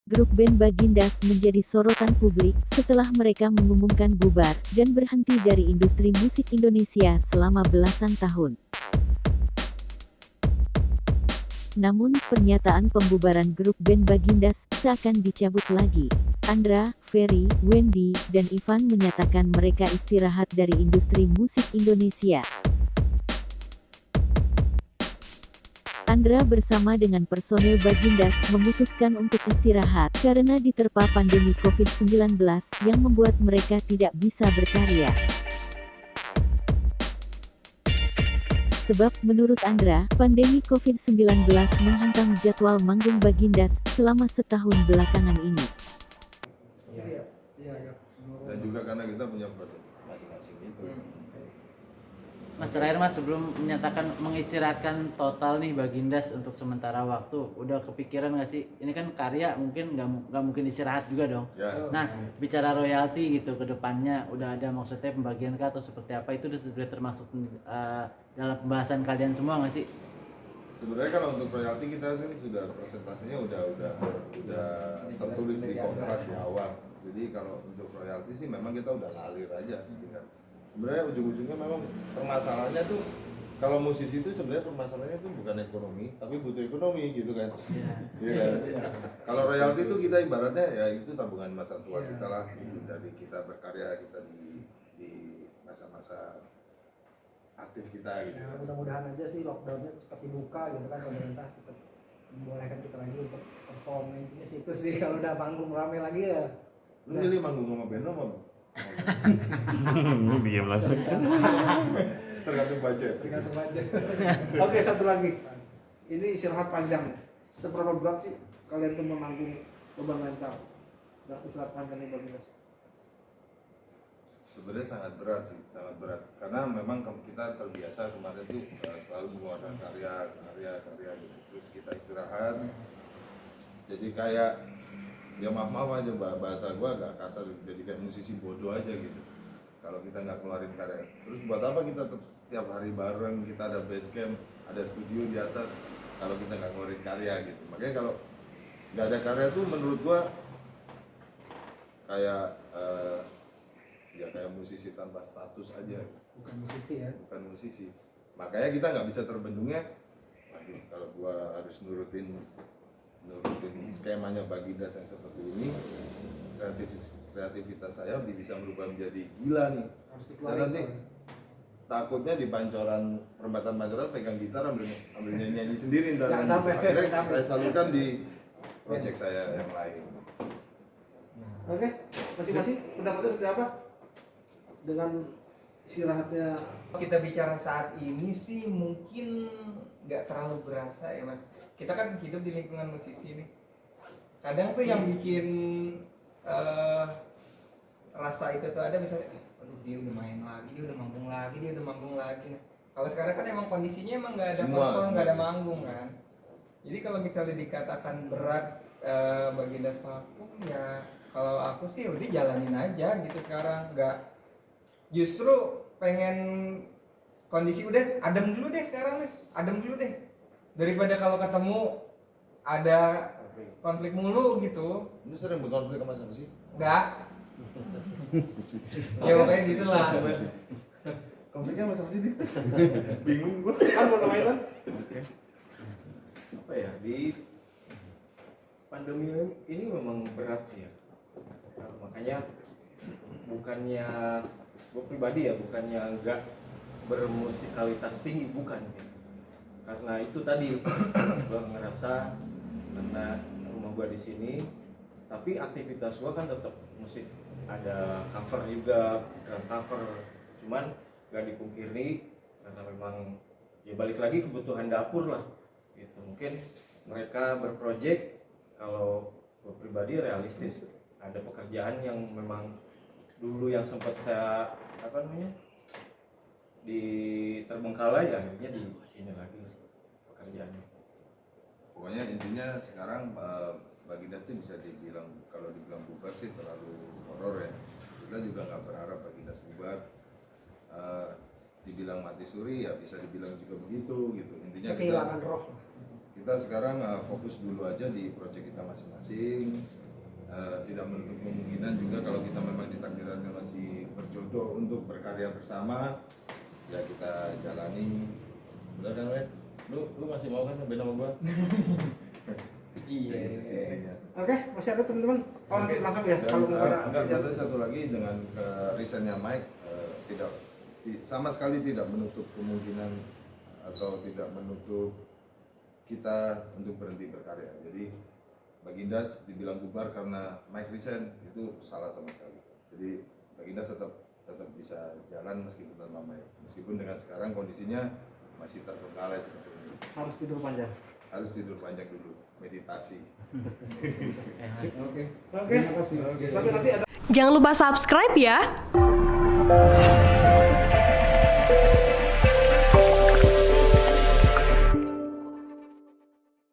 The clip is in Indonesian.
Grup band Bagindas menjadi sorotan publik setelah mereka mengumumkan bubar dan berhenti dari industri musik Indonesia selama belasan tahun. Namun, pernyataan pembubaran grup band Bagindas seakan dicabut lagi. Andra, Ferry, Wendy, dan Ivan menyatakan mereka istirahat dari industri musik Indonesia. Andra bersama dengan personil Bagindas memutuskan untuk istirahat karena diterpa pandemi COVID-19 yang membuat mereka tidak bisa berkarya. Sebab menurut Andra, pandemi COVID-19 menghantam jadwal manggung Bagindas selama setahun belakangan ini. Dan juga karena kita punya produk masing-masing itu. Mas terakhir Mas, sebelum menyatakan mengistirahatkan total nih Bagindas untuk sementara waktu, udah kepikiran nggak sih? Ini kan karya, mungkin nggak mungkin istirahat juga dong. Ya. Nah, bicara royalti gitu ke depannya, udah ada maksudnya pembagian kah atau seperti apa, itu sudah termasuk dalam pembahasan kalian semua nggak sih? Sebenarnya kalau untuk royalti kita kan sudah persentasenya udah tertulis di kontrak di awal. Jadi kalau untuk royalti sih memang kita udah ngalir aja gitu kan. Sebenarnya ujung-ujungnya memang permasalahannya tuh kalau musisi itu sebenarnya permasalahannya itu bukan ekonomi tapi butuh ekonomi gitu kan. Iya kan? Kalau royalti itu kita ibaratnya ya itu tabungan masa tua kita lah gitu, dari kita berkarya kita di masa-masa aktif kita gitu. Ya, mudah-mudahan aja sih lockdownnya cepat dibuka gitu kan, pemerintah cepat membolehkan kita lagi untuk perform. Intinya sih itu sih, kalau udah panggung rame lagi ya. Lu milih manggung sama band apa? Diam langsung. Tergantung budget. Tergantung aja. Oke, satu lagi. Ini istirahat panjang. Seberapa berat sih kalian tuh memanggung Lubang Lancar? Dan istirahat panjang nih Bagindas. Sebenarnya sangat berat sih, sangat berat. Karena memang kita terbiasa kemarin tuh selalu mengeluarkan karya gitu. Terus kita istirahat. Jadi kayak ya maaf aja bahasa gua agak kasar gitu. Jadi kayak musisi bodoh aja gitu. Kalau kita nggak keluarin karya. Terus buat apa kita tiap hari bareng, kita ada base camp, ada studio di atas. Kalau kita nggak keluarin karya gitu. Makanya kalau nggak ada karya tuh menurut gua kayak ya kayak musisi tanpa status aja. Bukan musisi ya. Bukan musisi. Makanya kita nggak bisa terbendungnya. Waduh, kalau gua harus nurutin skemanya Bagindas yang seperti ini, kreativitas saya bisa berubah menjadi gila nih. Harus Saya dikeluarin nanti soalnya. takutnya di perempatan pancoran pegang gitar ambil nyanyi sendiri ntar. Jangan sampai. Akhirnya saya salurkan di project saya yang lain. Oke, masing-masing pendapatnya seperti apa? Dengan istirahatnya. Kita bicara saat ini sih mungkin nggak terlalu berasa ya Mas. Kita kan hidup di lingkungan musisi nih. Kadang tuh yang bikin rasa itu tuh ada misalnya, aduh dia udah main lagi, dia udah manggung lagi. Nah, kalau sekarang kan emang kondisinya emang nggak ada perform, nggak ada manggung kan. Jadi kalau misalnya dikatakan berat Bagindas vakum ya, kalau aku sih udah jalanin aja gitu sekarang, nggak justru pengen kondisi udah adem dulu deh sekarang nih, adem dulu deh daripada kalau ketemu ada konflik mulu gitu. Lu sering berkonflik sama siapa sih? Enggak. Ya pokoknya gitulah. Konfliknya sama siapa sih? Bingung gua. Kan mau namanya Apa ya, di pandemi ini memang berat sih ya. Makanya bukannya gue pribadi ya, bukannya enggak bermusikalitas tinggi, bukan gitu. Karena itu tadi gue ngerasa karena rumah gue di sini, tapi aktivitas gue kan tetap musik, ada cover juga, drum cover, cuman gak dipungkiri karena memang ya balik lagi kebutuhan dapur lah gitu. Mungkin mereka berproject, kalau gue pribadi realistis, ada pekerjaan yang memang dulu yang sempat saya di terbengkalai ya, akhirnya di ini lagi pekerjaannya. Pokoknya intinya sekarang Bagindas itu bisa dibilang, kalau dibilang bubar sih terlalu horor ya. Kita juga nggak berharap Bagindas bubar. Dibilang mati suri ya bisa dibilang juga begitu gitu. Intinya Kehilangan roh. kita sekarang fokus dulu aja di proyek kita masing-masing. tidak menutup kemungkinan juga kalau kita memang ditakdirkan masih berjodoh untuk berkarya bersama, ya kita jalani. Benar kan, Red? Lu masih mau kan ngeband sama gua? Iya, Itu sih intinya. Oke, masih ada teman-teman. Oh nanti langsung ya Dan, kalau mau ada. enggak, satu lagi dengan risetnya Mike sama sekali tidak menutup kemungkinan atau tidak menutup kita untuk berhenti berkarya. Jadi Bagindas dibilang bubar karena Mike resign itu salah sama sekali. Jadi Bagindas tetap bisa jalan meskipun tanpa Mike. Meskipun dengan sekarang kondisinya masih terbengkalai seperti ini. Harus tidur panjang. Harus tidur panjang dulu, meditasi. Oke. Tapi nanti ada Jangan lupa subscribe ya.